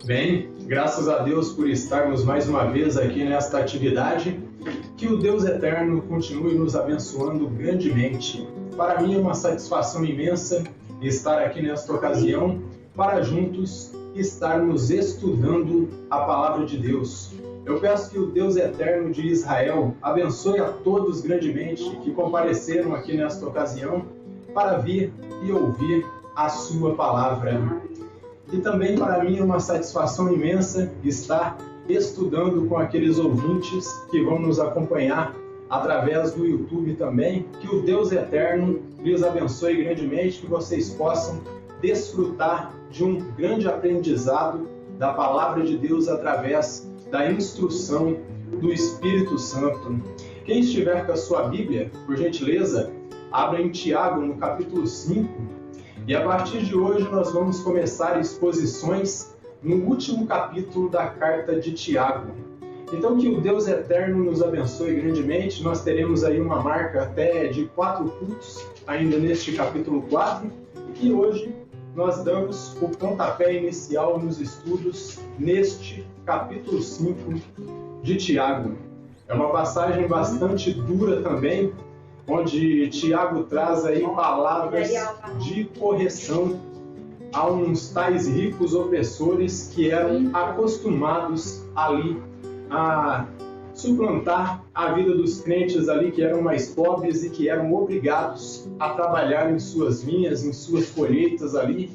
Bem, graças a Deus por estarmos mais uma vez aqui nesta atividade. Que o Deus Eterno continue nos abençoando grandemente. Para mim é uma satisfação imensa estar aqui nesta ocasião para juntos estarmos estudando a Palavra de Deus. Eu peço que o Deus Eterno de Israel abençoe a todos grandemente que compareceram aqui nesta ocasião para vir e ouvir a sua palavra. E também para mim é uma satisfação imensa estar estudando com aqueles ouvintes que vão nos acompanhar através do YouTube também. Que o Deus Eterno lhes abençoe grandemente, que vocês possam desfrutar de um grande aprendizado da Palavra de Deus através da instrução do Espírito Santo. Quem estiver com a sua Bíblia, por gentileza, abra em Tiago, no capítulo 5, e a partir de hoje nós vamos começar exposições no último capítulo da carta de Tiago. Então que o Deus Eterno nos abençoe grandemente. Nós teremos aí uma marca até de 4 cultos ainda neste capítulo 4, e hoje nós damos o pontapé inicial nos estudos neste capítulo 5 de Tiago. É uma passagem bastante dura também, onde Tiago traz aí palavras de correção a uns tais ricos opressores que eram acostumados ali a suplantar a vida dos crentes ali que eram mais pobres e que eram obrigados a trabalhar em suas vinhas, em suas colheitas ali,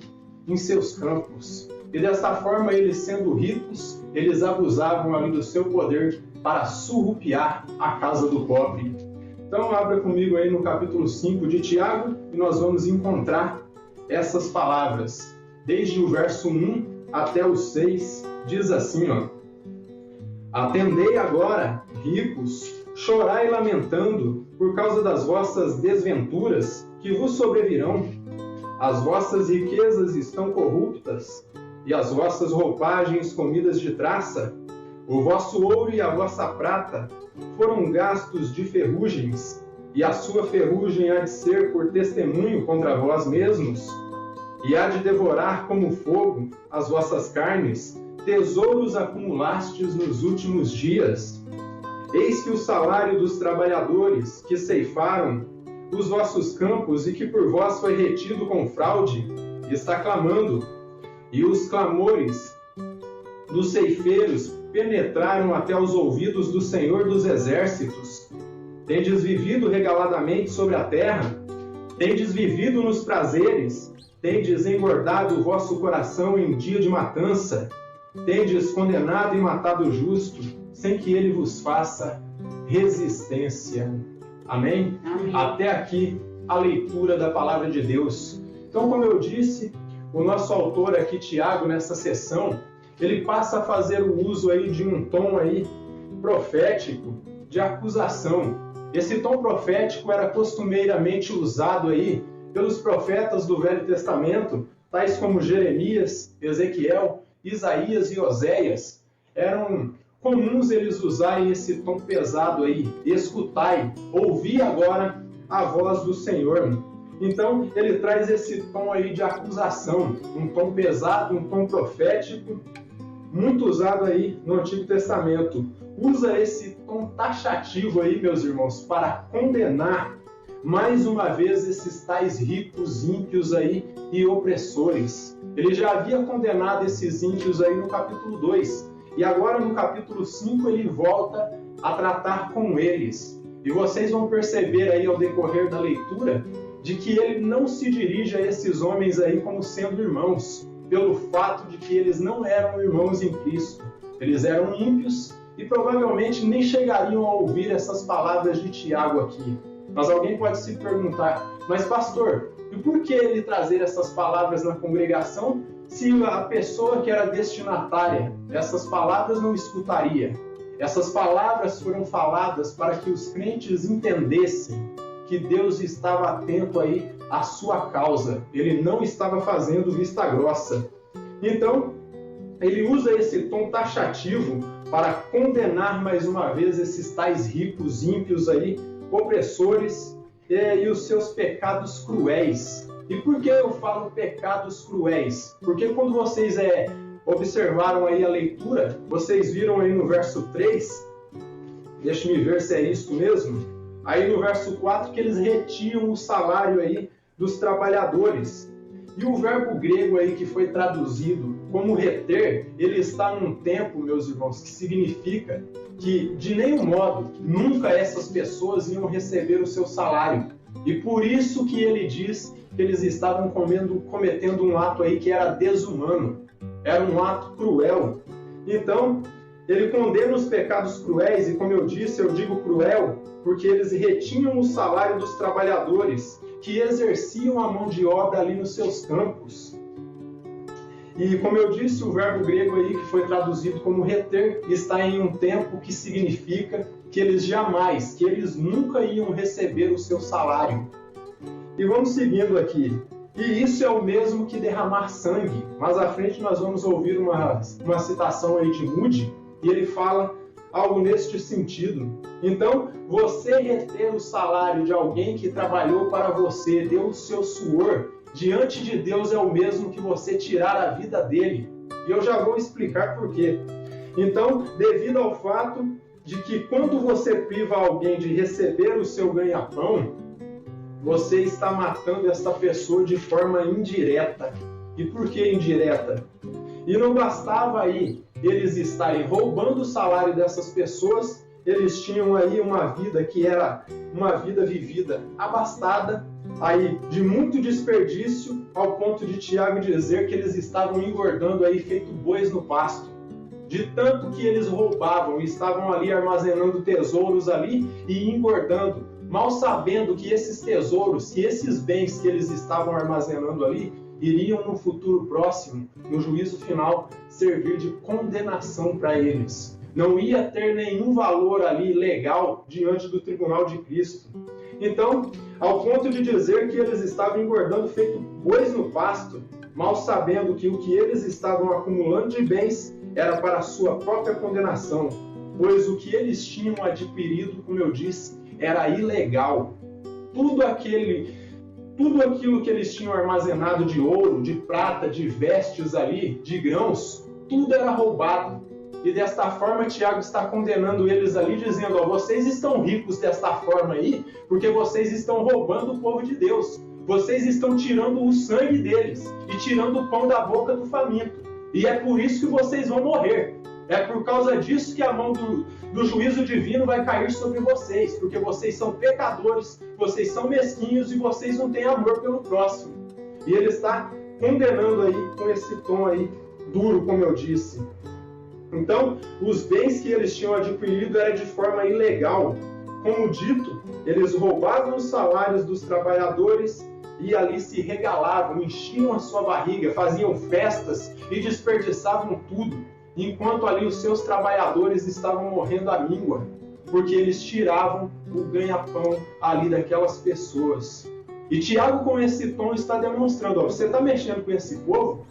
em seus campos. E desta forma, eles sendo ricos, eles abusavam ali do seu poder para surrupiar a casa do pobre. Então abra comigo aí no capítulo 5 de Tiago e nós vamos encontrar essas palavras. Desde o verso 1 até o 6, diz assim, ó: Atendei agora, ricos, chorai lamentando por causa das vossas desventuras que vos sobrevirão. As vossas riquezas estão corruptas e as vossas roupagens comidas de traça. O vosso ouro e a vossa prata foram gastos de ferrugens, e a sua ferrugem há de ser por testemunho contra vós mesmos, e há de devorar como fogo as vossas carnes. Tesouros acumulastes nos últimos dias. Eis que o salário dos trabalhadores que ceifaram os vossos campos e que por vós foi retido com fraude, está clamando, e os clamores dos ceifeiros penetraram até os ouvidos do Senhor dos Exércitos. Tendes vivido regaladamente sobre a terra, tendes vivido nos prazeres, tendes engordado o vosso coração em dia de matança, tendes condenado e matado o justo, sem que ele vos faça resistência. Amém? Amém. Até aqui a leitura da palavra de Deus. Então, como eu disse, o nosso autor aqui, Tiago, nessa sessão, ele passa a fazer o uso aí de um tom aí profético de acusação. Esse tom profético era costumeiramente usado aí pelos profetas do Velho Testamento, tais como Jeremias, Ezequiel, Isaías e Oséias. Eram comuns eles usarem esse tom pesado aí: escutai, ouvi agora a voz do Senhor. Então ele traz esse tom aí de acusação, um tom pesado, um tom profético, muito usado aí no Antigo Testamento. Usa esse tom taxativo aí, meus irmãos, para condenar mais uma vez esses tais ricos ímpios aí e opressores. Ele já havia condenado esses ímpios aí no capítulo 2. E agora no capítulo 5 ele volta a tratar com eles. E vocês vão perceber aí ao decorrer da leitura de que ele não se dirige a esses homens aí como sendo irmãos, pelo fato de que eles não eram irmãos em Cristo. Eles eram ímpios e provavelmente nem chegariam a ouvir essas palavras de Tiago aqui. Mas alguém pode se perguntar: mas pastor, e por que ele trazer essas palavras na congregação se a pessoa que era destinatária dessas palavras não escutaria? Essas palavras foram faladas para que os crentes entendessem que Deus estava atento aí à sua causa. Ele não estava fazendo vista grossa. Então, ele usa esse tom taxativo para condenar mais uma vez esses tais ricos ímpios aí, opressores, e os seus pecados cruéis. E por que eu falo pecados cruéis? Porque quando vocês observaram aí a leitura, vocês viram aí no verso 3, deixa-me ver se é isso mesmo, aí no verso 4 que eles retiam o salário aí dos trabalhadores. E o verbo grego aí que foi traduzido como reter, ele está num tempo, meus irmãos, que significa que de nenhum modo, nunca essas pessoas iam receber o seu salário. E por isso que ele diz que eles estavam cometendo um ato aí que era desumano, era um ato cruel. Então, ele condena os pecados cruéis, e como eu disse, eu digo cruel, porque eles retinham o salário dos trabalhadores que exerciam a mão de obra ali nos seus campos. E como eu disse, o verbo grego aí que foi traduzido como reter está em um tempo que significa que eles jamais, que eles nunca iam receber o seu salário. E vamos seguindo aqui. E isso é o mesmo que derramar sangue. Mais à frente nós vamos ouvir uma citação aí de Moody, e ele fala algo neste sentido. Então, você reter o salário de alguém que trabalhou para você, deu o seu suor, diante de Deus é o mesmo que você tirar a vida dele. E eu já vou explicar por quê. Então, devido ao fato de que quando você priva alguém de receber o seu ganha-pão, você está matando essa pessoa de forma indireta. E por que indireta? E não bastava aí eles estarem roubando o salário dessas pessoas, eles tinham aí uma vida que era uma vida vivida abastada, aí de muito desperdício, ao ponto de Tiago dizer que eles estavam engordando aí feito bois no pasto. De tanto que eles roubavam e estavam ali armazenando tesouros ali e engordando, mal sabendo que esses tesouros, que esses bens que eles estavam armazenando ali, iriam no futuro próximo, no juízo final, servir de condenação para eles. Não ia ter nenhum valor ali legal diante do tribunal de Cristo. Então, ao ponto de dizer que eles estavam engordando feito bois no pasto, mal sabendo que o que eles estavam acumulando de bens era para a sua própria condenação, pois o que eles tinham adquirido, como eu disse, era ilegal. Tudo aquilo que eles tinham armazenado de ouro, de prata, de vestes ali, de grãos, tudo era roubado. E desta forma, Tiago está condenando eles ali, dizendo, ó, vocês estão ricos desta forma aí, porque vocês estão roubando o povo de Deus. Vocês estão tirando o sangue deles e tirando o pão da boca do faminto. E é por isso que vocês vão morrer. É por causa disso que a mão do juízo divino vai cair sobre vocês, porque vocês são pecadores, vocês são mesquinhos e vocês não têm amor pelo próximo. E ele está condenando aí com esse tom aí duro, como eu disse. Então, os bens que eles tinham adquirido eram de forma ilegal. Como dito, eles roubavam os salários dos trabalhadores e ali se regalavam, enchiam a sua barriga, faziam festas e desperdiçavam tudo, enquanto ali os seus trabalhadores estavam morrendo à míngua, porque eles tiravam o ganha-pão ali daquelas pessoas. E Tiago, com esse tom, está demonstrando, ó, você está mexendo com esse povo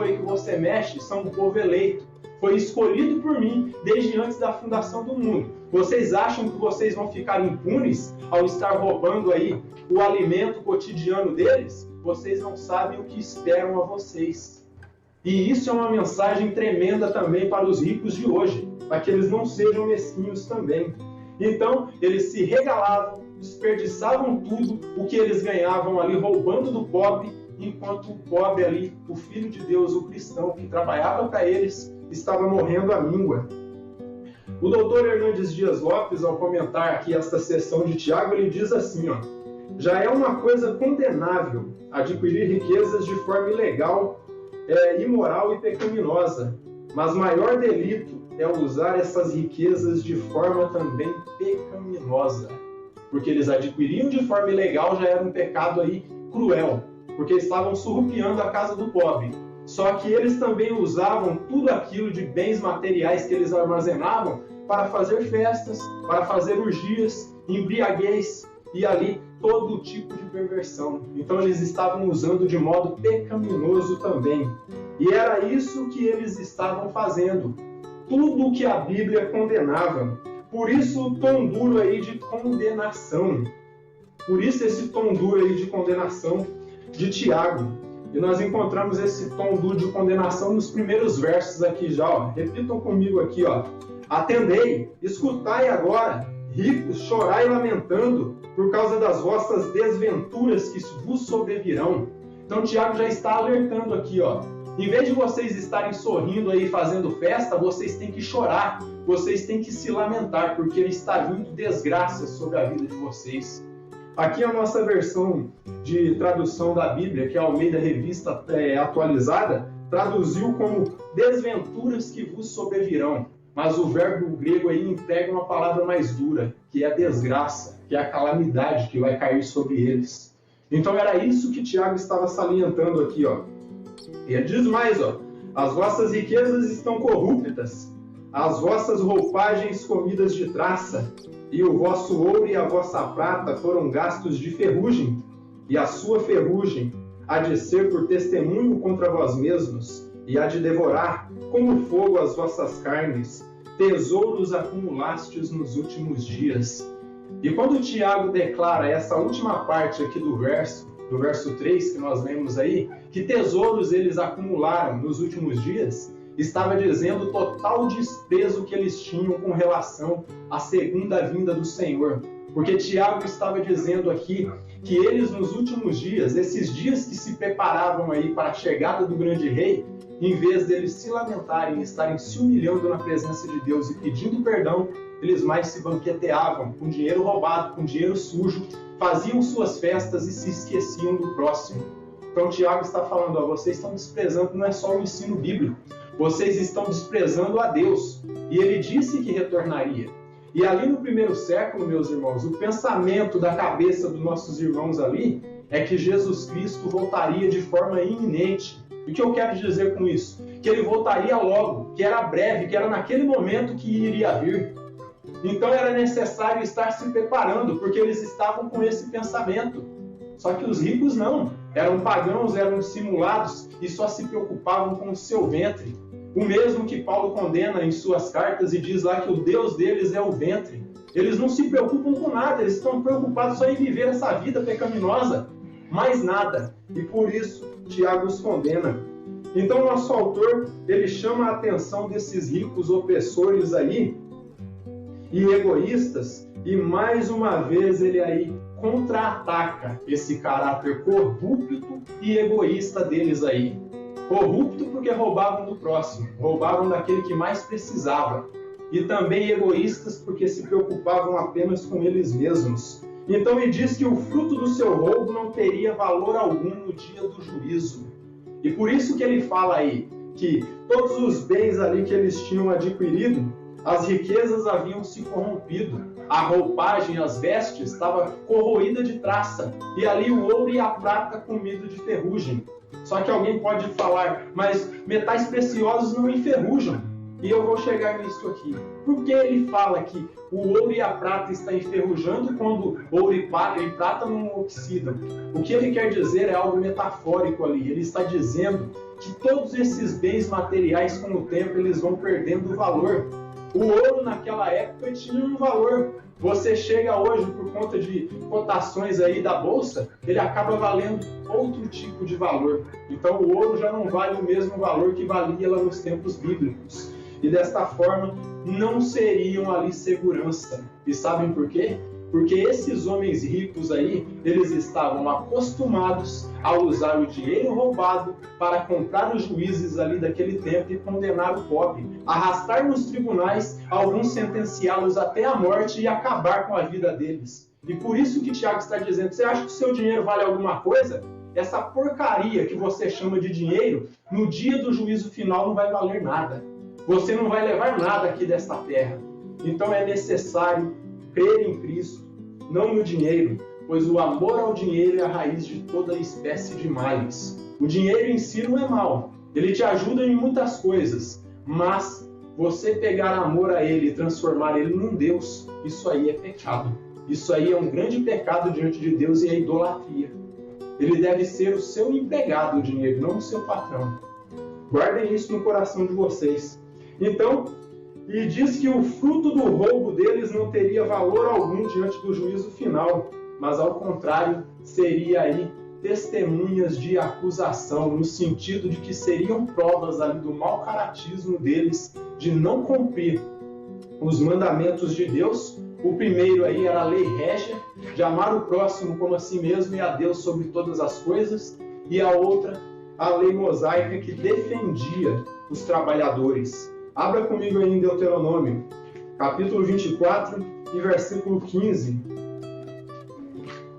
aí que você mexe, são um povo eleito, foi escolhido por mim desde antes da fundação do mundo. Vocês acham que vocês vão ficar impunes ao estar roubando aí o alimento cotidiano deles? Vocês não sabem o que esperam a vocês. E isso é uma mensagem tremenda também para os ricos de hoje, para que eles não sejam mesquinhos também. Então, eles se regalavam, desperdiçavam tudo o que eles ganhavam ali, roubando do pobre, enquanto o pobre ali, o filho de Deus, o cristão, que trabalhava para eles, estava morrendo à míngua. O doutor Hernandes Dias Lopes, ao comentar aqui esta seção de Tiago, ele diz assim, ó, já é uma coisa condenável adquirir riquezas de forma ilegal, imoral e pecaminosa, mas maior delito é usar essas riquezas de forma também pecaminosa, porque eles adquiriam de forma ilegal, já era um pecado aí cruel, porque estavam surrupiando a casa do pobre. Só que eles também usavam tudo aquilo de bens materiais que eles armazenavam para fazer festas, para fazer orgias, embriaguez e ali todo tipo de perversão. Então eles estavam usando de modo pecaminoso também. E era isso que eles estavam fazendo. Tudo que a Bíblia condenava. Por isso o tom duro aí de condenação. Por isso esse tom duro aí de condenação de Tiago. E nós encontramos esse tom duro de condenação nos primeiros versos aqui já, ó. Repitam comigo aqui, ó. Atendei, escutai agora, ricos, chorai lamentando por causa das vossas desventuras que vos sobrevirão. Então Tiago já está alertando aqui, ó. Em vez de vocês estarem sorrindo aí, fazendo festa, vocês têm que chorar, vocês têm que se lamentar, porque está vindo desgraça sobre a vida de vocês. Aqui a nossa versão de tradução da Bíblia, que é a Almeida Revista Atualizada, traduziu como desventuras que vos sobrevirão. Mas o verbo grego aí emprega uma palavra mais dura, que é a desgraça, que é a calamidade que vai cair sobre eles. Então era isso que Tiago estava salientando aqui, ó. E ele diz mais, ó, as vossas riquezas estão corruptas, as vossas roupagens comidas de traça, e o vosso ouro e a vossa prata foram gastos de ferrugem, e a sua ferrugem há de ser por testemunho contra vós mesmos, e há de devorar como fogo as vossas carnes, tesouros acumulastes nos últimos dias. E quando Tiago declara essa última parte aqui do verso 3 que nós lemos aí, que tesouros eles acumularam nos últimos dias, estava dizendo o total desprezo que eles tinham com relação à segunda vinda do Senhor. Porque Tiago estava dizendo aqui que eles nos últimos dias, esses dias que se preparavam aí para a chegada do grande rei, em vez deles se lamentarem, estarem se humilhando na presença de Deus e pedindo perdão, eles mais se banqueteavam com dinheiro roubado, com dinheiro sujo, faziam suas festas e se esqueciam do próximo. Então Tiago está falando, ó, vocês estão desprezando, não é só o ensino bíblico, vocês estão desprezando a Deus. E ele disse que retornaria. E ali no primeiro século, meus irmãos, o pensamento da cabeça dos nossos irmãos ali é que Jesus Cristo voltaria de forma iminente. E o que eu quero dizer com isso? Que ele voltaria logo, que era breve, que era naquele momento que iria vir. Então era necessário estar se preparando, porque eles estavam com esse pensamento. Só que os ricos não. Eram pagãos, eram dissimulados e só se preocupavam com o seu ventre. O mesmo que Paulo condena em suas cartas e diz lá que o Deus deles é o ventre. Eles não se preocupam com nada, eles estão preocupados só em viver essa vida pecaminosa. Mais nada. E por isso Tiago os condena. Então nosso autor, ele chama a atenção desses ricos opressores aí e egoístas, e mais uma vez ele aí contra-ataca esse caráter corrupto e egoísta deles aí. Corrupto porque roubavam do próximo, roubavam daquele que mais precisava. E também egoístas porque se preocupavam apenas com eles mesmos. Então ele diz que o fruto do seu roubo não teria valor algum no dia do juízo. E por isso que ele fala aí que todos os bens ali que eles tinham adquirido, as riquezas haviam se corrompido. A roupagem, as vestes, estava corroída de traça. E ali o ouro e a prata comido de ferrugem. Só que alguém pode falar, mas metais preciosos não enferrujam. E eu vou chegar nisso aqui. Por que ele fala que o ouro e a prata estão enferrujando quando ouro e prata não oxidam? O que ele quer dizer é algo metafórico ali. Ele está dizendo que todos esses bens materiais, com o tempo, eles vão perdendo valor. O ouro naquela época tinha um valor. Você chega hoje por conta de cotações aí da bolsa, ele acaba valendo outro tipo de valor. Então o ouro já não vale o mesmo valor que valia lá nos tempos bíblicos. E desta forma não seriam ali segurança. E sabem por quê? Porque esses homens ricos aí, eles estavam acostumados a usar o dinheiro roubado para comprar os juízes ali daquele tempo e condenar o pobre, arrastar nos tribunais, alguns sentenciá-los até a morte e acabar com a vida deles. E por isso que Tiago está dizendo, você acha que o seu dinheiro vale alguma coisa? Essa porcaria que você chama de dinheiro, no dia do juízo final não vai valer nada. Você não vai levar nada aqui desta terra. Então é necessário crer em Cristo, não no dinheiro, pois o amor ao dinheiro é a raiz de toda espécie de males. O dinheiro em si não é mal, ele te ajuda em muitas coisas, mas você pegar amor a ele e transformar ele num Deus, isso aí é pecado. Isso aí é um grande pecado diante de Deus e é idolatria. Ele deve ser o seu empregado, o dinheiro, não o seu patrão. Guardem isso no coração de vocês. Então, e diz que o fruto do roubo deles não teria valor algum diante do juízo final, mas ao contrário, seria aí testemunhas de acusação, no sentido de que seriam provas ali do mau caratismo deles, de não cumprir os mandamentos de Deus. O primeiro aí era a lei régia, de amar o próximo como a si mesmo e a Deus sobre todas as coisas, e a outra, a lei mosaica, que defendia os trabalhadores. Abra comigo aí em Deuteronômio, capítulo 24 e versículo 15.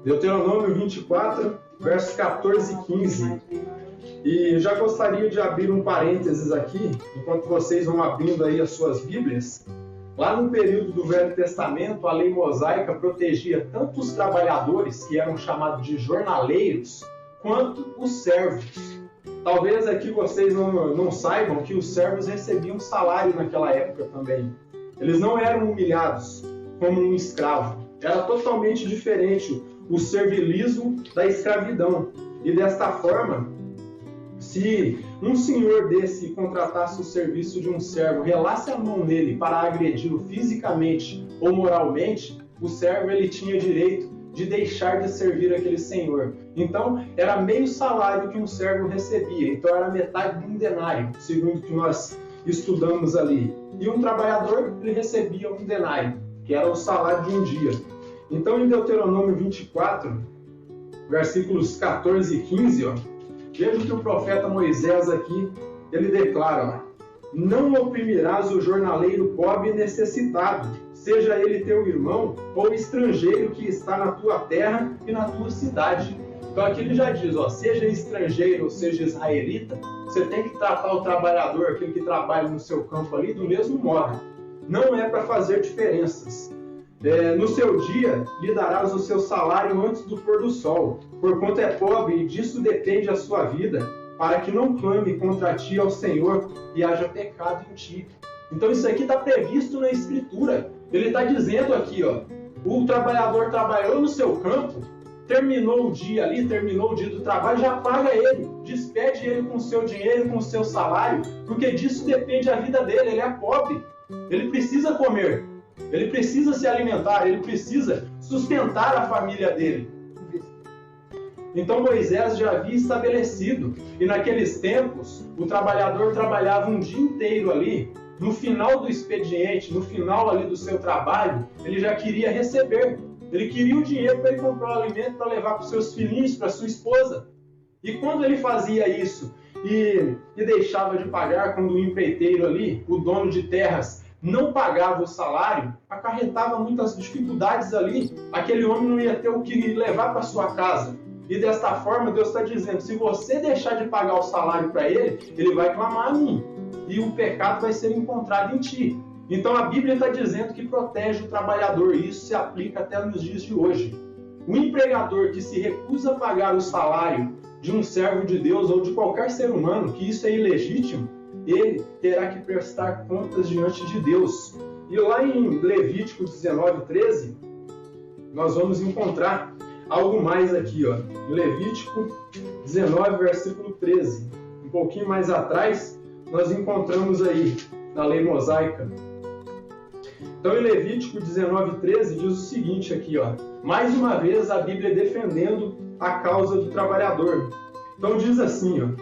Deuteronômio 24, versos 14 e 15. E já gostaria de abrir um parênteses aqui, enquanto vocês vão abrindo aí as suas Bíblias. Lá no período do Velho Testamento, a lei mosaica protegia tanto os trabalhadores, que eram chamados de jornaleiros, quanto os servos. Talvez aqui vocês não saibam que os servos recebiam salário naquela época também. Eles não eram humilhados como um escravo. Era totalmente diferente o servilismo da escravidão. E desta forma, se um senhor desse contratasse o serviço de um servo, relasse a mão nele para agredi-lo fisicamente ou moralmente, o servo ele tinha direito de deixar de servir aquele senhor. Então, era meio salário que um servo recebia. Então, era metade de um denário, segundo o que nós estudamos ali. E um trabalhador, ele recebia um denário, que era o salário de um dia. Então, em Deuteronômio 24, versículos 14 e 15, veja que o profeta Moisés aqui, ele declara: não oprimirás o jornaleiro pobre e necessitado, seja ele teu irmão ou estrangeiro que está na tua terra e na tua cidade. Então aqui ele já diz, seja estrangeiro ou seja israelita, você tem que tratar o trabalhador, aquele que trabalha no seu campo ali, do mesmo modo. Não é para fazer diferenças. No seu dia lhe darás o seu salário antes do pôr do sol, porquanto é pobre e disso depende a sua vida, para que não clame contra ti ao Senhor e haja pecado em ti. Então isso aqui está previsto na Escritura. Ele está dizendo aqui, o trabalhador trabalhou no seu campo, terminou o dia ali, terminou o dia do trabalho, já paga ele, despede ele com o seu dinheiro, com o seu salário, porque disso depende a vida dele. Ele é pobre, ele precisa comer, ele precisa se alimentar, ele precisa sustentar a família dele. Então Moisés já havia estabelecido, e naqueles tempos o trabalhador trabalhava um dia inteiro ali, no final do expediente, no final ali do seu trabalho, ele já queria receber. Ele queria o dinheiro para ele comprar o alimento para levar para os seus filhinhos, para a sua esposa. E quando ele fazia isso e deixava de pagar, quando o empreiteiro ali, o dono de terras, não pagava o salário, acarretava muitas dificuldades ali. Aquele homem não ia ter o que levar para sua casa. E desta forma, Deus está dizendo, se você deixar de pagar o salário para ele, ele vai clamar a mim. E o pecado vai ser encontrado em ti. Então a Bíblia está dizendo que protege o trabalhador, e isso se aplica até nos dias de hoje. O empregador que se recusa a pagar o salário de um servo de Deus ou de qualquer ser humano, que isso é ilegítimo, ele terá que prestar contas diante de Deus. E lá em Levítico 19:13, nós vamos encontrar algo mais aqui, em Levítico 19, versículo 13. Um pouquinho mais atrás, nós encontramos aí, na lei mosaica. Então, em Levítico 19:13, diz o seguinte aqui, mais uma vez a Bíblia defendendo a causa do trabalhador. Então, diz assim,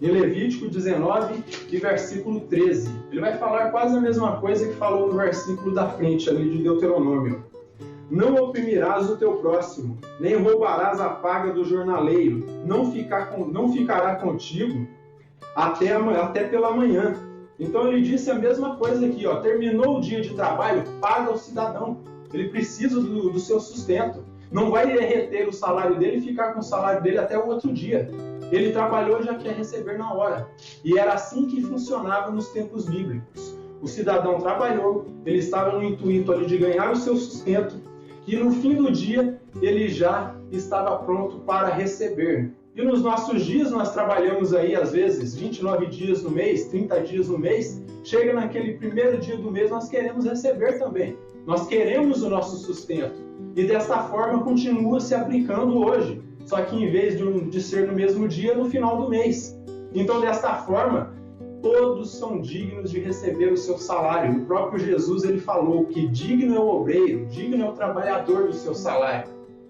em Levítico 19 e versículo 13. Ele vai falar quase a mesma coisa que falou no versículo da frente ali de Deuteronômio. Não oprimirás o teu próximo, nem roubarás a paga do jornaleiro, não ficará contigo até pela manhã. Então ele disse a mesma coisa aqui, terminou o dia de trabalho, paga o cidadão. Ele precisa do seu sustento. Não vai reter o salário dele e ficar com o salário dele até o outro dia. Ele trabalhou e já quer receber na hora. E era assim que funcionava nos tempos bíblicos. O cidadão trabalhou, ele estava no intuito ali de ganhar o seu sustento, e no fim do dia ele já estava pronto para receber. E nos nossos dias nós trabalhamos aí às vezes 29 dias no mês, 30 dias no mês, chega naquele primeiro dia do mês nós queremos receber também. Nós queremos o nosso sustento. E desta forma continua se aplicando hoje, só que em vez de ser no mesmo dia, no final do mês. Então desta forma, todos são dignos de receber o seu salário. O próprio Jesus ele falou que digno é o obreiro, digno é o trabalhador do seu salário.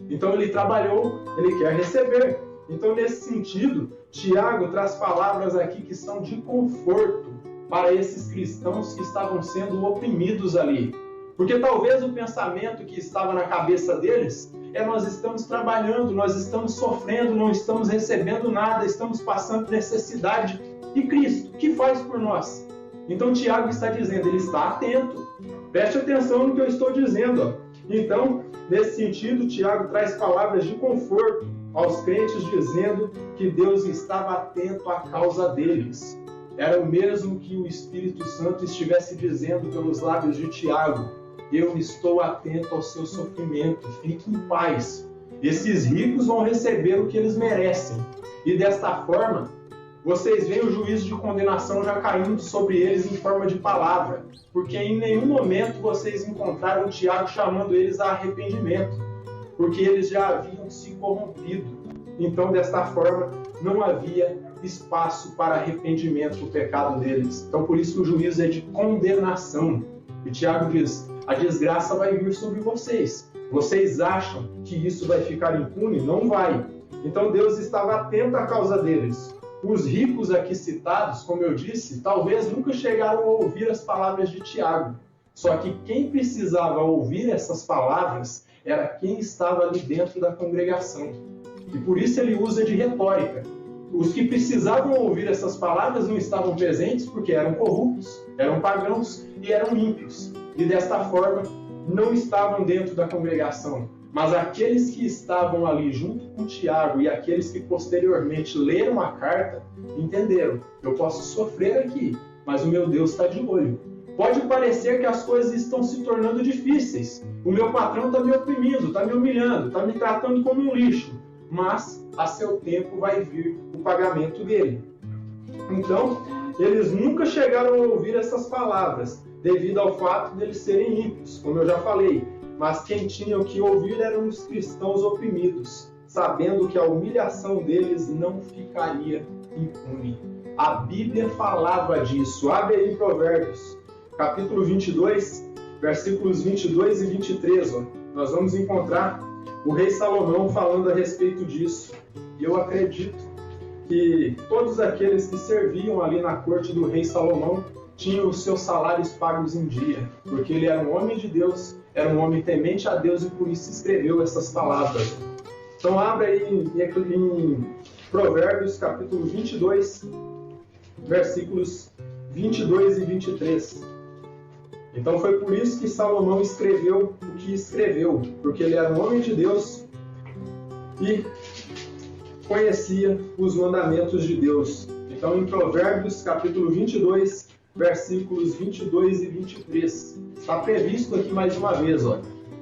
Então ele trabalhou, ele quer receber. Então, nesse sentido, Tiago traz palavras aqui que são de conforto para esses cristãos que estavam sendo oprimidos ali. Porque talvez o pensamento que estava na cabeça deles é: nós estamos trabalhando, nós estamos sofrendo, não estamos recebendo nada, estamos passando necessidade. E Cristo, o que faz por nós? Então Tiago está dizendo, ele está atento. Preste atenção no que eu estou dizendo. Então, nesse sentido, Tiago traz palavras de conforto aos crentes, dizendo que Deus estava atento à causa deles. Era o mesmo que o Espírito Santo estivesse dizendo pelos lábios de Tiago: eu estou atento ao seu sofrimento, fique em paz. Esses ricos vão receber o que eles merecem. E desta forma, vocês veem o juízo de condenação já caindo sobre eles em forma de palavra, porque em nenhum momento vocês encontraram Tiago chamando eles a arrependimento, porque eles já haviam se corrompido. Então, desta forma, não havia espaço para arrependimento do pecado deles. Então, por isso que o juízo é de condenação. E Tiago diz: a desgraça vai vir sobre vocês. Vocês acham que isso vai ficar impune? Não vai. Então, Deus estava atento à causa deles. Os ricos aqui citados, como eu disse, talvez nunca chegaram a ouvir as palavras de Tiago. Só que quem precisava ouvir essas palavras era quem estava ali dentro da congregação. E por isso ele usa de retórica. Os que precisavam ouvir essas palavras não estavam presentes porque eram corruptos, eram pagãos e eram ímpios. E desta forma não estavam dentro da congregação. Mas aqueles que estavam ali junto com Tiago e aqueles que posteriormente leram a carta, entenderam: eu posso sofrer aqui, mas o meu Deus está de olho. Pode parecer que as coisas estão se tornando difíceis. O meu patrão está me oprimindo, está me humilhando, está me tratando como um lixo. Mas a seu tempo vai vir o pagamento dele. Então, eles nunca chegaram a ouvir essas palavras, devido ao fato de eles serem ímpios, como eu já falei. Mas quem tinha que ouvir eram os cristãos oprimidos, sabendo que a humilhação deles não ficaria impune. A Bíblia falava disso. Abre aí Provérbios, capítulo 22, versículos 22 e 23. Nós vamos encontrar o rei Salomão falando a respeito disso. E eu acredito que todos aqueles que serviam ali na corte do rei Salomão tinham os seus salários pagos em dia, porque ele era um homem de Deus, era um homem temente a Deus e por isso escreveu essas palavras. Então abra aí em Provérbios capítulo 22, versículos 22 e 23. Então foi por isso que Salomão escreveu o que escreveu, porque ele era um homem de Deus e conhecia os mandamentos de Deus. Então em Provérbios capítulo 22, versículos 22 e 23. Está previsto aqui mais uma vez.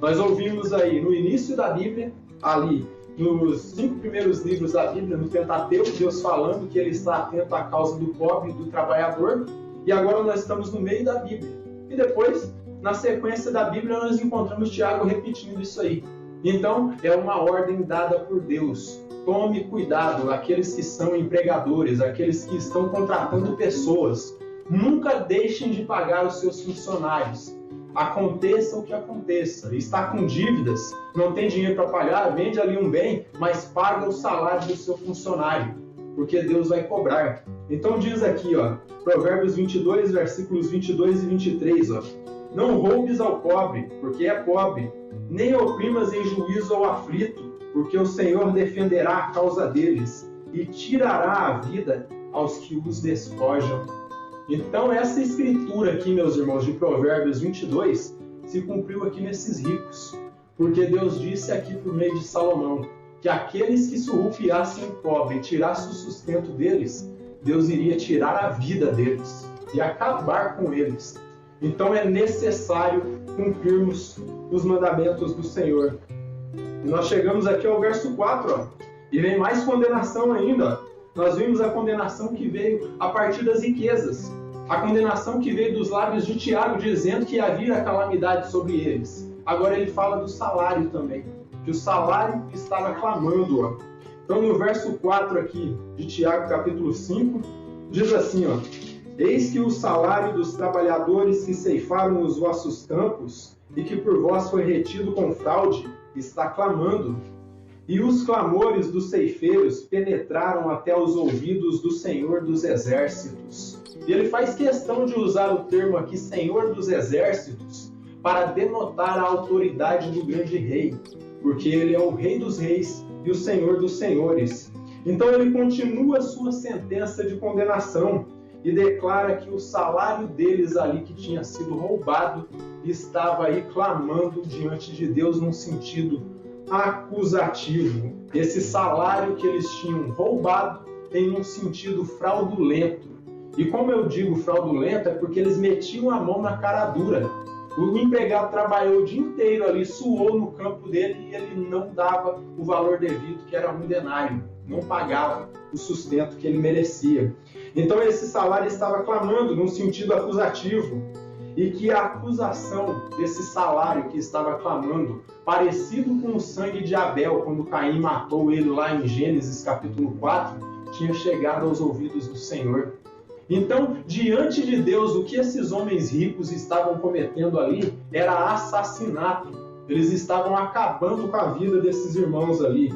Nós ouvimos aí no início da Bíblia, ali nos 5 primeiros livros da Bíblia, no Pentateuco, Deus falando que ele está atento à causa do pobre e do trabalhador. E agora nós estamos no meio da Bíblia. E depois, na sequência da Bíblia, nós encontramos Tiago repetindo isso aí. Então, é uma ordem dada por Deus. Tome cuidado, aqueles que são empregadores, aqueles que estão contratando pessoas. Nunca deixem de pagar os seus funcionários. Aconteça o que aconteça. Está com dívidas, não tem dinheiro para pagar, vende ali um bem, mas paga o salário do seu funcionário, porque Deus vai cobrar. Então diz aqui, Provérbios 22, versículos 22 e 23. Não roubes ao pobre, porque é pobre, nem oprimas em juízo ao aflito, porque o Senhor defenderá a causa deles e tirará a vida aos que os despojam. Então essa escritura aqui, meus irmãos, de Provérbios 22, se cumpriu aqui nesses ricos, porque Deus disse aqui por meio de Salomão, que aqueles que surrupiassem o pobre e tirassem o sustento deles, Deus iria tirar a vida deles e acabar com eles. Então é necessário cumprirmos os mandamentos do Senhor. E nós chegamos aqui ao verso 4, e vem mais condenação ainda. Nós vimos a condenação que veio a partir das riquezas. A condenação que veio dos lábios de Tiago, dizendo que havia calamidade sobre eles. Agora ele fala do salário também, que o salário estava clamando. Então no verso 4 aqui de Tiago, capítulo 5, diz assim, Eis que o salário dos trabalhadores que ceifaram os vossos campos, e que por vós foi retido com fraude, está clamando. E os clamores dos ceifeiros penetraram até os ouvidos do Senhor dos Exércitos. E ele faz questão de usar o termo aqui, Senhor dos Exércitos, para denotar a autoridade do grande rei, porque ele é o Rei dos Reis e o Senhor dos Senhores. Então ele continua a sua sentença de condenação e declara que o salário deles ali que tinha sido roubado estava aí clamando diante de Deus num sentido acusativo. Esse salário que eles tinham roubado em um sentido fraudulento. E como eu digo fraudulento é porque eles metiam a mão na cara dura. O empregado trabalhou o dia inteiro ali, suou no campo dele e ele não dava o valor devido, que era 1 denário. Não pagava o sustento que ele merecia. Então esse salário estava clamando num sentido acusativo. E que a acusação desse salário que estava clamando, parecido com o sangue de Abel, quando Caim matou ele lá em Gênesis capítulo 4, tinha chegado aos ouvidos do Senhor. Então, diante de Deus, o que esses homens ricos estavam cometendo ali era assassinato. Eles estavam acabando com a vida desses irmãos ali.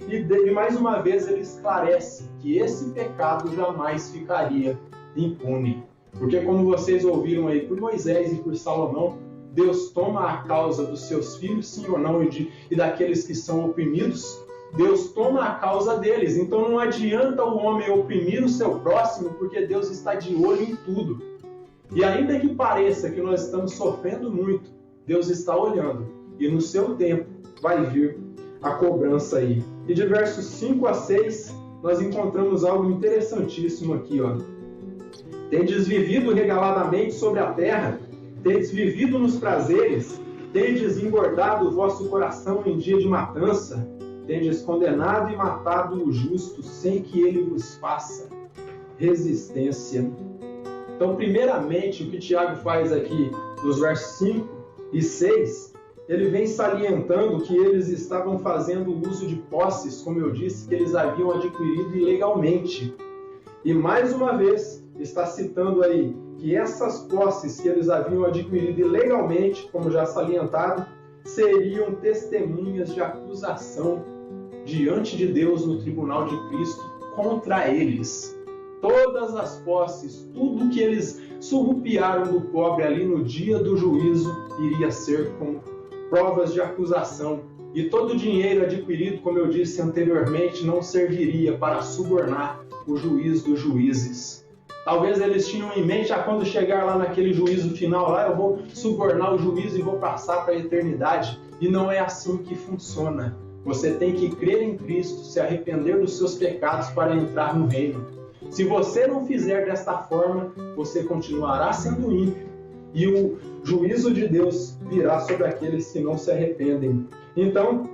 E mais uma vez ele esclarece que esse pecado jamais ficaria impune. Porque como vocês ouviram aí por Moisés e por Salomão, Deus toma a causa dos seus filhos, sim ou não, e daqueles que são oprimidos, Deus toma a causa deles. Então não adianta o homem oprimir o seu próximo, porque Deus está de olho em tudo. E ainda que pareça que nós estamos sofrendo muito, Deus está olhando. E no seu tempo vai vir a cobrança aí. E de versos 5 a 6, nós encontramos algo interessantíssimo aqui, ó. Tendes vivido regaladamente sobre a terra, tendes vivido nos prazeres, tendes engordado o vosso coração em dia de matança, tendes condenado e matado o justo, sem que ele vos faça resistência. Então, primeiramente, o que Tiago faz aqui nos versos 5 e 6, ele vem salientando que eles estavam fazendo uso de posses, como eu disse, que eles haviam adquirido ilegalmente. E mais uma vez, está citando aí que essas posses que eles haviam adquirido ilegalmente, como já salientado, seriam testemunhas de acusação diante de Deus no tribunal de Cristo contra eles. Todas as posses, tudo que eles surrupiaram do pobre ali no dia do juízo, iria ser como provas de acusação. E todo o dinheiro adquirido, como eu disse anteriormente, não serviria para subornar o juiz dos juízes. Talvez eles tinham em mente, quando chegar lá naquele juízo final, lá eu vou subornar o juiz e vou passar para a eternidade. E não é assim que funciona. Você tem que crer em Cristo, se arrepender dos seus pecados para entrar no reino. Se você não fizer desta forma, você continuará sendo ímpio. E o juízo de Deus virá sobre aqueles que não se arrependem. Então,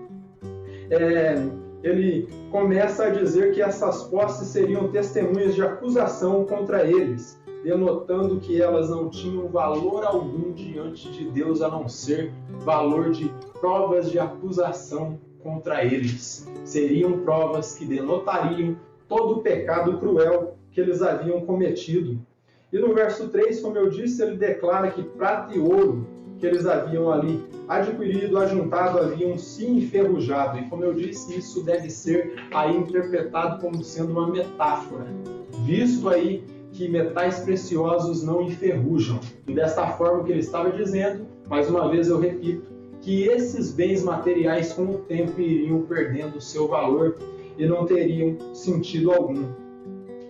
ele começa a dizer que essas posses seriam testemunhas de acusação contra eles, denotando que elas não tinham valor algum diante de Deus, a não ser valor de provas de acusação contra eles. Seriam provas que denotariam todo o pecado cruel que eles haviam cometido. E no verso 3, como eu disse, ele declara que prata e ouro que eles haviam ali adquirido, ajuntado, haviam se enferrujado. E como eu disse, isso deve ser aí interpretado como sendo uma metáfora, visto aí que metais preciosos não enferrujam. E desta forma que ele estava dizendo, mais uma vez eu repito, que esses bens materiais com o tempo iriam perdendo o seu valor e não teriam sentido algum.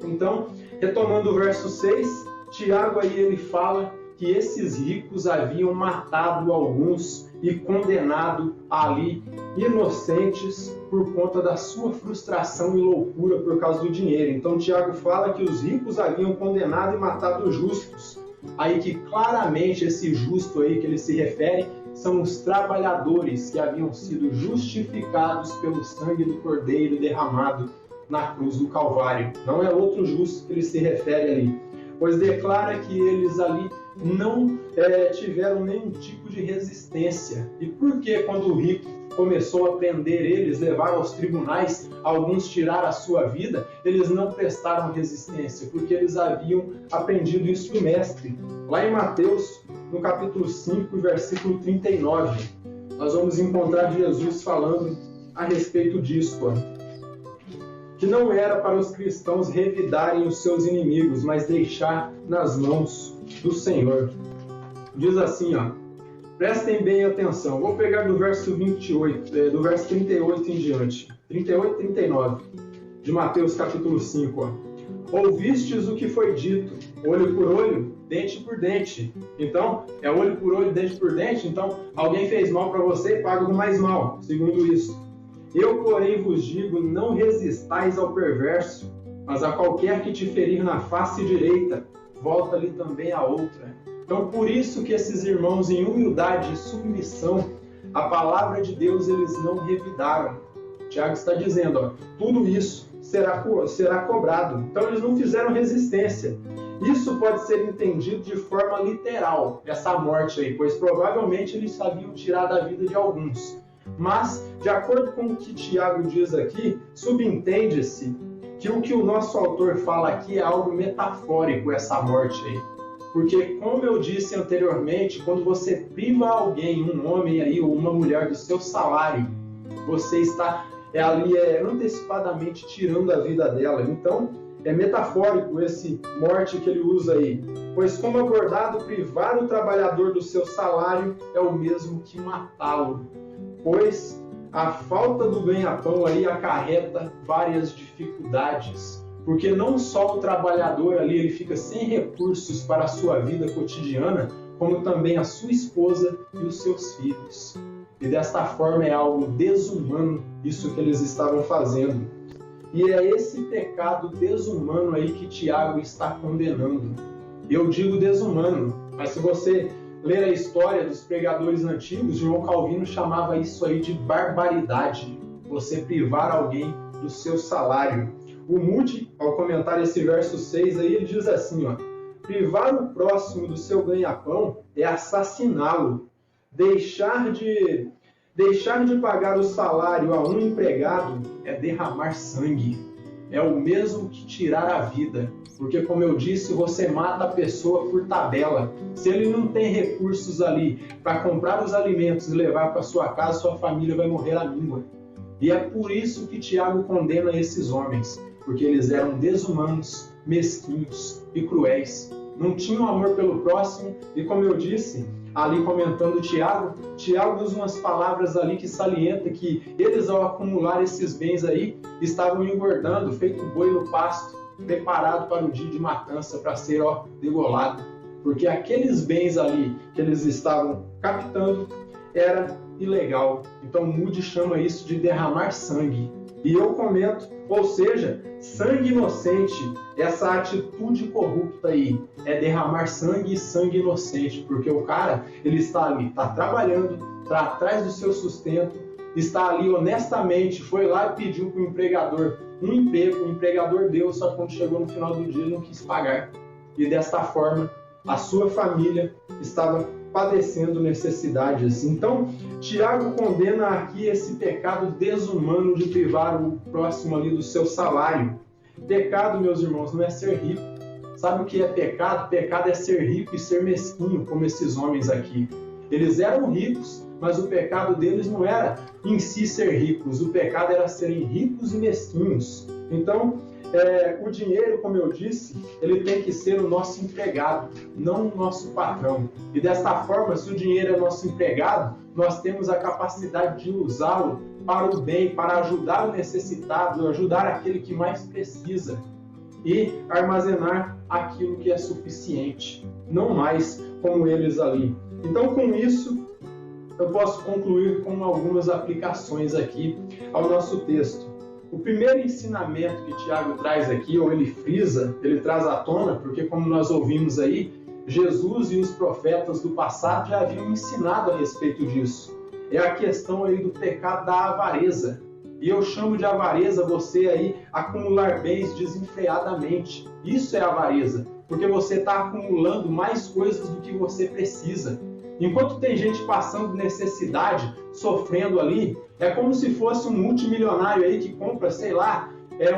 Então, retomando o verso 6, Tiago aí ele fala que esses ricos haviam matado alguns e condenado ali inocentes por conta da sua frustração e loucura por causa do dinheiro. Então Tiago fala que os ricos haviam condenado e matado os justos. Aí que claramente esse justo aí que ele se refere são os trabalhadores que haviam sido justificados pelo sangue do Cordeiro derramado na cruz do Calvário. Não é outro justo que ele se refere ali, pois declara que eles ali não tiveram nenhum tipo de resistência. E por que quando o rico começou a prender eles, levar aos tribunais, alguns tirar a sua vida, eles não prestaram resistência? Porque eles haviam aprendido isso do Mestre. Lá em Mateus, no capítulo 5, versículo 39, nós vamos encontrar Jesus falando a respeito disso, que não era para os cristãos revidarem os seus inimigos, mas deixar nas mãos do Senhor. Diz assim, prestem bem atenção. Vou pegar do verso 28, do verso 38 em diante. 38 e 39, de Mateus capítulo 5. Ouvistes o que foi dito, olho por olho, dente por dente. Então, é olho por olho, dente por dente. Então, alguém fez mal para você, paga com mais mal, segundo isso. Eu, porém, vos digo, não resistais ao perverso, mas a qualquer que te ferir na face direita, volta-lhe também a outra. Então, por isso que esses irmãos, em humildade e submissão, a palavra de Deus eles não revidaram. Tiago está dizendo, tudo isso será cobrado. Então, eles não fizeram resistência. Isso pode ser entendido de forma literal, essa morte aí, pois provavelmente eles sabiam tirar da vida de alguns. Mas, de acordo com o que Tiago diz aqui, subentende-se que o que o nosso autor fala aqui é algo metafórico, essa morte aí. Porque, como eu disse anteriormente, quando você priva alguém, um homem aí ou uma mulher do seu salário, você está ali antecipadamente tirando a vida dela. Então, é metafórico esse morte que ele usa aí. Pois, como abordado, privar o trabalhador do seu salário é o mesmo que matá-lo. Pois a falta do ganha-pão aí acarreta várias dificuldades. Porque não só o trabalhador ali ele fica sem recursos para a sua vida cotidiana, como também a sua esposa e os seus filhos. E desta forma é algo desumano isso que eles estavam fazendo. E é esse pecado desumano aí que Tiago está condenando. Eu digo desumano, mas se você ler a história dos pregadores antigos, João Calvino chamava isso aí de barbaridade. Você privar alguém do seu salário. O Moody, ao comentar esse verso 6 aí, ele diz assim, privar o próximo do seu ganha-pão é assassiná-lo. Deixar de pagar o salário a um empregado é derramar sangue. É o mesmo que tirar a vida. Porque, como eu disse, você mata a pessoa por tabela. Se ele não tem recursos ali para comprar os alimentos e levar para sua casa, sua família vai morrer à míngua. E é por isso que Tiago condena esses homens. Porque eles eram desumanos, mesquinhos e cruéis. Não tinham amor pelo próximo e, como eu disse, ali comentando Tiago usa umas palavras ali que salienta que eles, ao acumular esses bens aí, estavam engordando, feito boi no pasto, preparado para o dia de matança, para ser degolado. Porque aqueles bens ali que eles estavam captando era ilegal. Então Moody chama isso de derramar sangue. E eu comento, ou seja, sangue inocente, essa atitude corrupta aí, é derramar sangue e sangue inocente, porque o cara, ele está ali, está trabalhando, está atrás do seu sustento, está ali honestamente, foi lá e pediu para o empregador um emprego, o empregador deu, só que quando chegou no final do dia ele não quis pagar. E desta forma, a sua família estava padecendo necessidades. Então, Tiago condena aqui esse pecado desumano de privar o próximo ali do seu salário. Pecado, meus irmãos, não é ser rico. Sabe o que é pecado? Pecado é ser rico e ser mesquinho, como esses homens aqui. Eles eram ricos, mas o pecado deles não era em si ser ricos. O pecado era serem ricos e mesquinhos. Então, o dinheiro, como eu disse, ele tem que ser o nosso empregado, não o nosso patrão. E desta forma, se o dinheiro é nosso empregado, nós temos a capacidade de usá-lo para o bem, para ajudar o necessitado, ajudar aquele que mais precisa e armazenar aquilo que é suficiente, não mais como eles ali. Então, com isso, eu posso concluir com algumas aplicações aqui ao nosso texto. O primeiro ensinamento que Tiago traz aqui, ou ele frisa, ele traz à tona, porque como nós ouvimos aí, Jesus e os profetas do passado já haviam ensinado a respeito disso. É a questão aí do pecado da avareza. E eu chamo de avareza você aí acumular bens desenfreadamente. Isso é avareza, porque você está acumulando mais coisas do que você precisa. Enquanto tem gente passando necessidade, sofrendo ali, é como se fosse um multimilionário aí que compra, sei lá,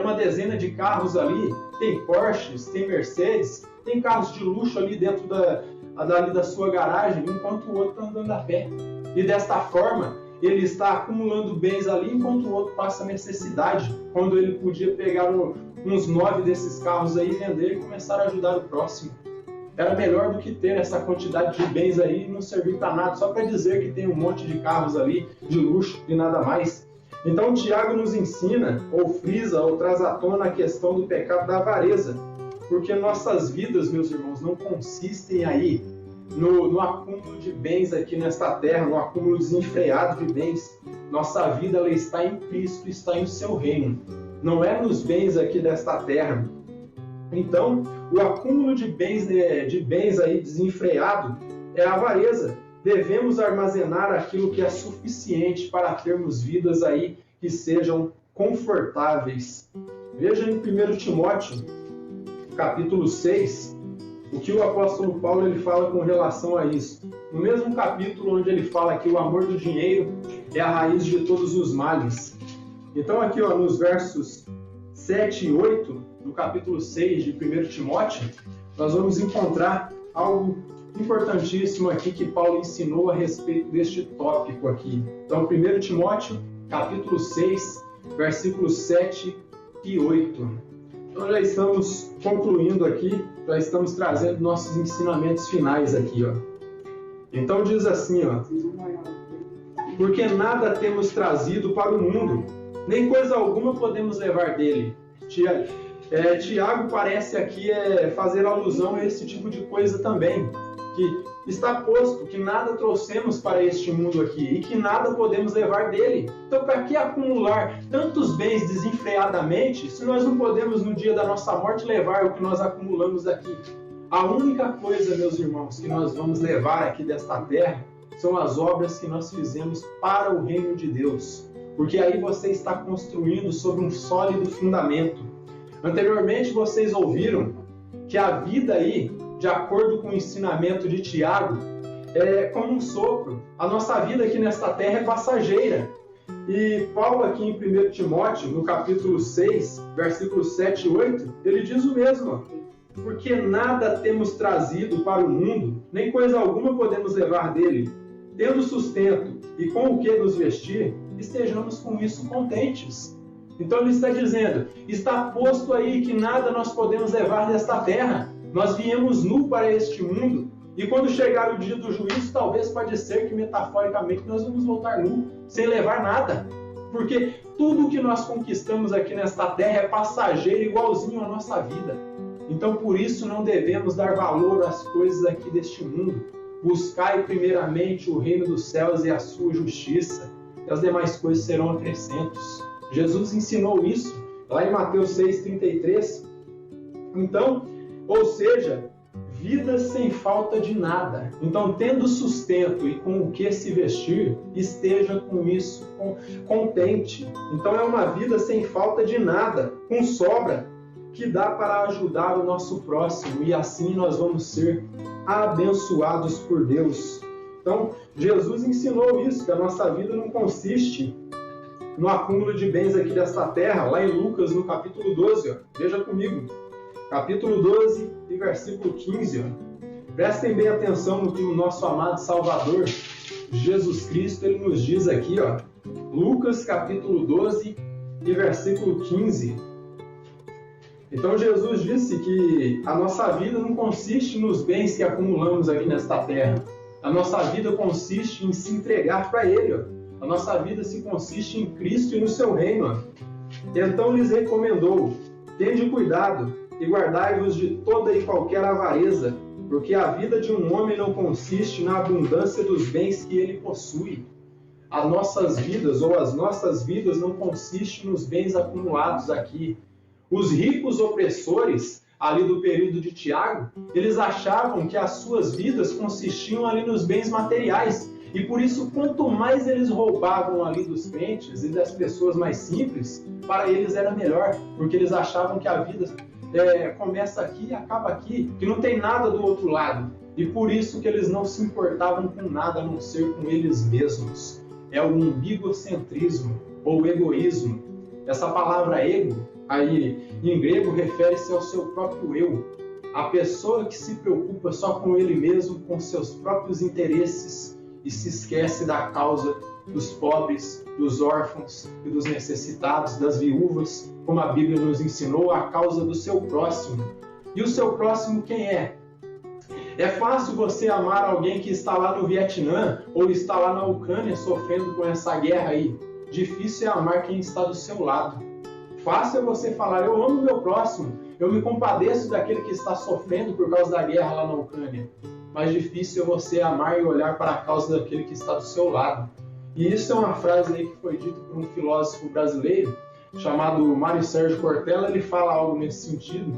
uma dezena de carros ali, tem Porsches, tem Mercedes, tem carros de luxo ali dentro da sua garagem, enquanto o outro está andando a pé. E desta forma, ele está acumulando bens ali enquanto o outro passa necessidade, quando ele podia pegar uns 9 desses carros aí, vender e começar a ajudar o próximo. Era melhor do que ter essa quantidade de bens aí e não servir para nada, só para dizer que tem um monte de carros ali, de luxo e nada mais. Então Tiago nos ensina, ou frisa, ou traz à tona a questão do pecado da avareza, porque nossas vidas, meus irmãos, não consistem aí no acúmulo de bens aqui nesta terra, no acúmulo desenfreado de bens. Nossa vida ela está em Cristo, está em seu reino. Não é nos bens aqui desta terra. Então, o acúmulo de bens aí desenfreado é a avareza. Devemos armazenar aquilo que é suficiente para termos vidas aí que sejam confortáveis. Veja em 1 Timóteo, capítulo 6, o que o apóstolo Paulo ele fala com relação a isso. No mesmo capítulo onde ele fala que o amor do dinheiro é a raiz de todos os males. Então aqui nos versos 7 e 8, do capítulo 6 de 1 Timóteo, nós vamos encontrar algo importantíssimo aqui que Paulo ensinou a respeito deste tópico aqui. Então 1 Timóteo, capítulo 6, versículos 7 e 8. Então já estamos concluindo aqui, já estamos trazendo nossos ensinamentos finais aqui, Então diz assim, porque nada temos trazido para o mundo, nem coisa alguma podemos levar dele. Tiago parece aqui fazer alusão a esse tipo de coisa também, que está posto que nada trouxemos para este mundo aqui e que nada podemos levar dele. Então, para que acumular tantos bens desenfreadamente se nós não podemos, no dia da nossa morte, levar o que nós acumulamos aqui? A única coisa, meus irmãos, que nós vamos levar aqui desta terra são as obras que nós fizemos para o reino de Deus, porque aí você está construindo sobre um sólido fundamento. Anteriormente, vocês ouviram que a vida aí, de acordo com o ensinamento de Tiago, é como um sopro. A nossa vida aqui nesta terra é passageira. E Paulo aqui em 1 Timóteo, no capítulo 6, versículos 7 e 8, ele diz o mesmo. Porque nada temos trazido para o mundo, nem coisa alguma podemos levar dele. Tendo sustento e com o que nos vestir, estejamos com isso contentes. Então ele está dizendo, está posto aí que nada nós podemos levar desta terra. Nós viemos nu para este mundo, e quando chegar o dia do juízo, talvez pode ser que metaforicamente nós vamos voltar nu, sem levar nada. Porque tudo que nós conquistamos aqui nesta terra é passageiro, igualzinho à nossa vida. Então por isso não devemos dar valor às coisas aqui deste mundo. Buscai primeiramente o reino dos céus e a sua justiça, e as demais coisas serão acrescentos. Jesus ensinou isso lá em Mateus 6,33. Então, ou seja, vida sem falta de nada. Então, tendo sustento e com o que se vestir, esteja com isso contente. Então, é uma vida sem falta de nada, com sobra, que dá para ajudar o nosso próximo, e assim nós vamos ser abençoados por Deus. Então, Jesus ensinou isso, que a nossa vida não consiste no acúmulo de bens aqui desta terra, lá em Lucas, no capítulo 12, veja comigo, capítulo 12 e versículo 15, Prestem bem atenção no que o nosso amado Salvador, Jesus Cristo, ele nos diz aqui, Lucas capítulo 12 e versículo 15. Então Jesus disse que a nossa vida não consiste nos bens que acumulamos aqui nesta terra. A nossa vida consiste em se entregar para Ele. A nossa vida se consiste em Cristo e no seu reino. Então lhes recomendou: tende cuidado e guardai-vos de toda e qualquer avareza, porque a vida de um homem não consiste na abundância dos bens que ele possui. As nossas vidas não consistem nos bens acumulados aqui. Os ricos opressores, ali do período de Tiago, eles achavam que as suas vidas consistiam ali nos bens materiais. E por isso, quanto mais eles roubavam ali dos crentes e das pessoas mais simples, para eles era melhor, porque eles achavam que a vida começa aqui e acaba aqui, que não tem nada do outro lado. E por isso que eles não se importavam com nada a não ser com eles mesmos. É o umbigocentrismo ou egoísmo. Essa palavra ego, aí em grego, refere-se ao seu próprio eu. A pessoa que se preocupa só com ele mesmo, com seus próprios interesses e se esquece da causa dos pobres, dos órfãos e dos necessitados, das viúvas, como a Bíblia nos ensinou, a causa do seu próximo. E o seu próximo quem é? É fácil você amar alguém que está lá no Vietnã ou está lá na Ucrânia sofrendo com essa guerra aí. Difícil é amar quem está do seu lado. Fácil é você falar, eu amo o meu próximo, eu me compadeço daquele que está sofrendo por causa da guerra lá na Ucrânia. Mas difícil é você amar e olhar para a causa daquele que está do seu lado. E isso é uma frase aí que foi dita por um filósofo brasileiro chamado Mário Sérgio Cortella. Ele fala algo nesse sentido.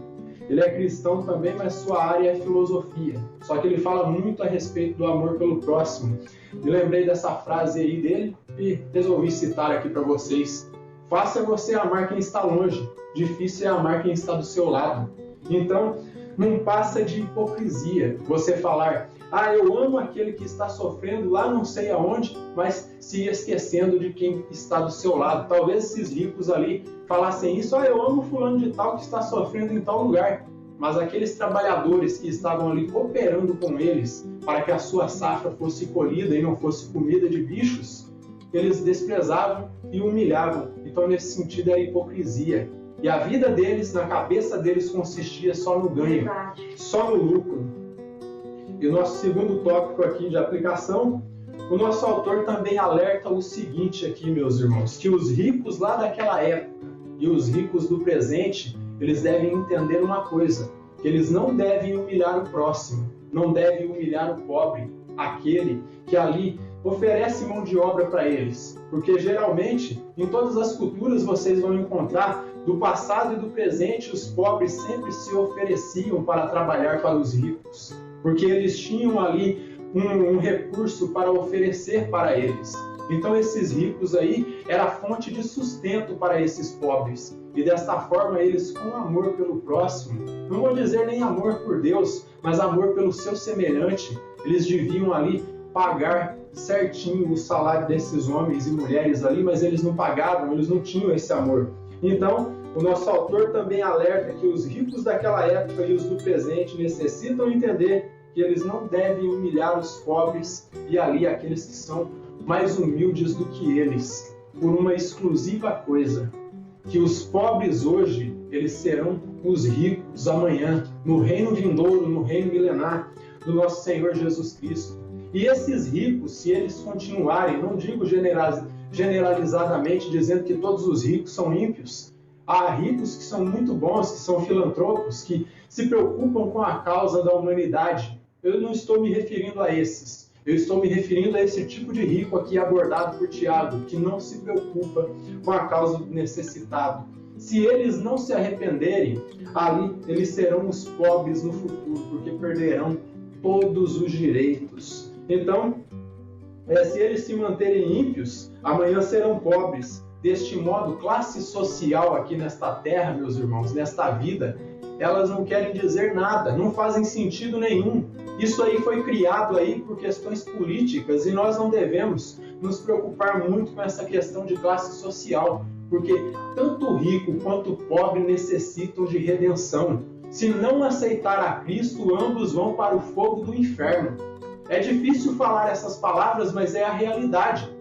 Ele é cristão também, mas sua área é filosofia. Só que ele fala muito a respeito do amor pelo próximo. Me lembrei dessa frase aí dele e resolvi citar aqui para vocês. Fácil é você amar quem está longe, difícil é amar quem está do seu lado. Então, não passa de hipocrisia você falar, eu amo aquele que está sofrendo lá não sei aonde, mas se esquecendo de quem está do seu lado. Talvez esses ricos ali falassem isso, eu amo fulano de tal que está sofrendo em tal lugar. Mas aqueles trabalhadores que estavam ali cooperando com eles para que a sua safra fosse colhida e não fosse comida de bichos, eles desprezavam e humilhavam. Então, nesse sentido, é hipocrisia. E a vida deles, na cabeça deles, consistia só no ganho, só no lucro. E o nosso segundo tópico aqui de aplicação, o nosso autor também alerta o seguinte aqui, meus irmãos, que os ricos lá daquela época e os ricos do presente, eles devem entender uma coisa, que eles não devem humilhar o próximo, não devem humilhar o pobre, aquele que ali oferece mão de obra para eles. Porque geralmente, em todas as culturas vocês vão encontrar, do passado e do presente, os pobres sempre se ofereciam para trabalhar para os ricos. Porque eles tinham ali um recurso para oferecer para eles. Então esses ricos aí era fonte de sustento para esses pobres. E desta forma eles, com amor pelo próximo, não vou dizer nem amor por Deus, mas amor pelo seu semelhante, eles deviam ali pagar certinho o salário desses homens e mulheres ali, mas eles não pagavam, eles não tinham esse amor. Então, o nosso autor também alerta que os ricos daquela época e os do presente necessitam entender que eles não devem humilhar os pobres e ali aqueles que são mais humildes do que eles, por uma exclusiva coisa, que os pobres hoje, eles serão os ricos amanhã, no reino vindouro, no reino milenar do nosso Senhor Jesus Cristo. E esses ricos, se eles continuarem, não digo generalizadamente dizendo que todos os ricos são ímpios, há ricos que são muito bons, que são filantropos, que se preocupam com a causa da humanidade. Eu não estou me referindo a esses. Eu estou me referindo a esse tipo de rico aqui abordado por Tiago, que não se preocupa com a causa do necessitado. Se eles não se arrependerem, ali eles serão os pobres no futuro, porque perderão todos os direitos. Então, se eles se manterem ímpios, amanhã serão pobres. Deste modo, classe social aqui nesta terra, meus irmãos, nesta vida, elas não querem dizer nada, não fazem sentido nenhum. Isso aí foi criado aí por questões políticas e nós não devemos nos preocupar muito com essa questão de classe social, porque tanto o rico quanto o pobre necessitam de redenção. Se não aceitar a Cristo, ambos vão para o fogo do inferno. É difícil falar essas palavras, mas é a realidade.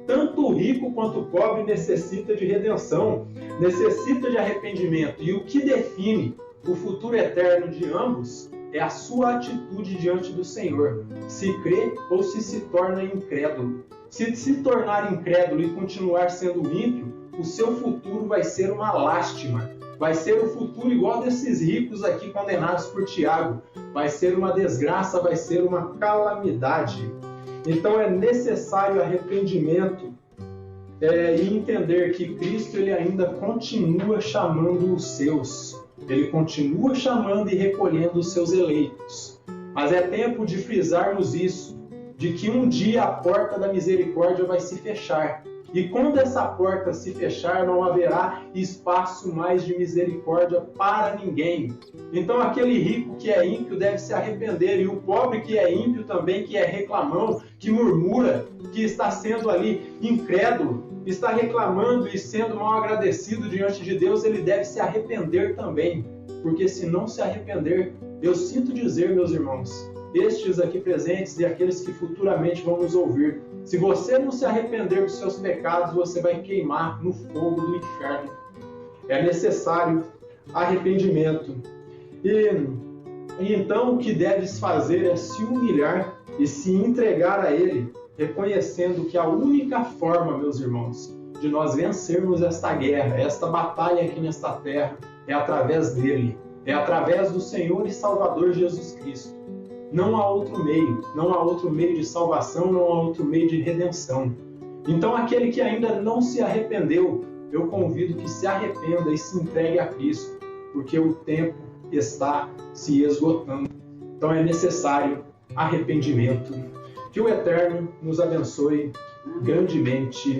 Tanto o rico quanto o pobre necessita de redenção, necessita de arrependimento. E o que define o futuro eterno de ambos é a sua atitude diante do Senhor, se crê ou se torna incrédulo. Se tornar incrédulo e continuar sendo ímpio, o seu futuro vai ser uma lástima. Vai ser o futuro igual desses ricos aqui condenados por Tiago. Vai ser uma desgraça, vai ser uma calamidade. Então é necessário arrependimento e entender que Cristo ele ainda continua chamando os seus. Ele continua chamando e recolhendo os seus eleitos. Mas é tempo de frisarmos isso, de que um dia a porta da misericórdia vai se fechar. E quando essa porta se fechar, não haverá espaço mais de misericórdia para ninguém. Então aquele rico que é ímpio deve se arrepender, e o pobre que é ímpio também, que é reclamão, que murmura, que está sendo ali incrédulo, está reclamando e sendo mal agradecido diante de Deus, ele deve se arrepender também. Porque se não se arrepender, eu sinto dizer, meus irmãos, estes aqui presentes e aqueles que futuramente vão nos ouvir. Se você não se arrepender dos seus pecados, você vai queimar no fogo do inferno. É necessário arrependimento. E então o que deves fazer é se humilhar e se entregar a Ele, reconhecendo que a única forma, meus irmãos, de nós vencermos esta guerra, esta batalha aqui nesta terra, é através dele, é através do Senhor e Salvador Jesus Cristo. Não há outro meio de salvação, não há outro meio de redenção. Então aquele que ainda não se arrependeu, eu convido que se arrependa e se entregue a Cristo, porque o tempo está se esgotando. Então é necessário arrependimento. Que o Eterno nos abençoe grandemente.